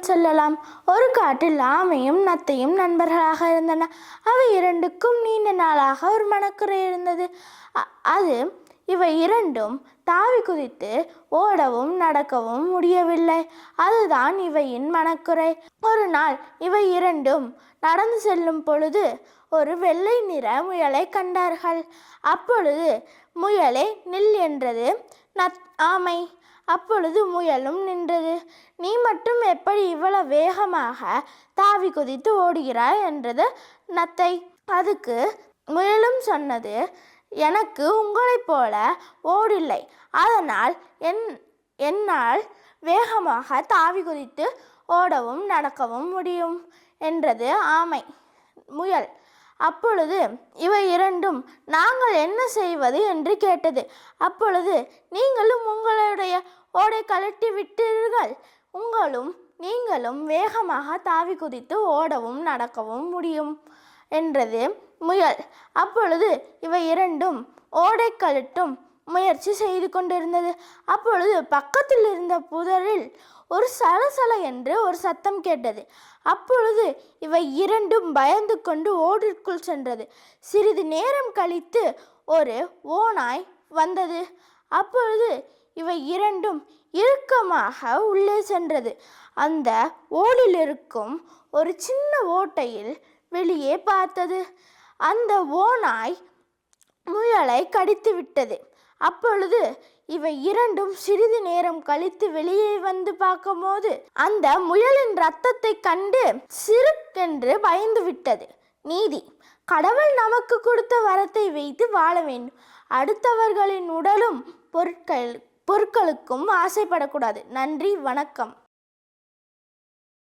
கதைக்குள் செல்லலாம். ஒரு காட்டில் ஆமையும் நத்தையும் நண்பர்களாக இருந்தன. அவை இரண்டுக்கும் நீண்ட நாளாக ஒரு மனக்குறை இருந்தது. அது இவை இரண்டும் தாவி குதித்து ஓடவும் நடக்கவும் முடியவில்லை. அதுதான் இவையின் மனக்குறை. ஒரு நாள் இவை இரண்டும் நடந்து செல்லும் பொழுது ஒரு வெள்ளை நிற முயலை கண்டார்கள். அப்பொழுது முயலை நில் என்றது ஆமை. அப்பொழுது முயலும் நின்றது. நீ மட்டும் எப்படி இவ்வளவு வேகமாக தாவி குதித்து ஓடுகிறாய் என்றது நத்தை. அதுக்கு முயலும் சொன்னது, எனக்கு உங்களைப் போல ஓடில்லை, அதனால் என்னால் வேகமாக தாவி குதித்து ஓடவும் நடக்கவும் முடியும் என்றது ஆமை. முயல் அப்பொழுது இவை இரண்டும் நாங்கள் என்ன செய்வது என்று கேட்டது. அப்பொழுது நீங்களும் உங்களுடைய ஓடை கழட்டி விட்டீர்கள், நீங்களும் வேகமாக தாவி குதித்து ஓடவும் நடக்கவும் முடியும் என்றது முயல். அப்பொழுது இவை இரண்டும் ஓடை கழட்டும் முயற்சி செய்து கொண்டிருந்தது. அப்பொழுது பக்கத்தில் இருந்த புதரில் ஒரு சலசல என்று ஒரு சத்தம் கேட்டது. அப்பொழுது இவை இரண்டும் பயந்து கொண்டு ஓடிற்குள் சென்றது. சிறிது நேரம் கழித்து ஒரு ஓநாய் வந்தது. அப்பொழுது இவை இரண்டும் இறுக்கமாக உள்ளே சென்றது. அந்த ஓடில் இருக்கும் ஒரு சின்ன ஓட்டையில் வெளியே பார்த்தது. அந்த ஓநாய் முயலை கடித்து விட்டது. அப்பொழுது இவை இரண்டும் சிறிது நேரம் கழித்து வெளியே வந்து பார்க்கும்போது அந்த முயலின் இரத்தத்தை கண்டு சிறுக்கென்று பயந்து விட்டது. நீதி: கடவுள் நமக்கு கொடுத்த வரத்தை வைத்து வாழ வேண்டும். அடுத்தவர்களின் உடலும் பொருட்களுக்கும் ஆசைப்படக்கூடாது. நன்றி, வணக்கம்.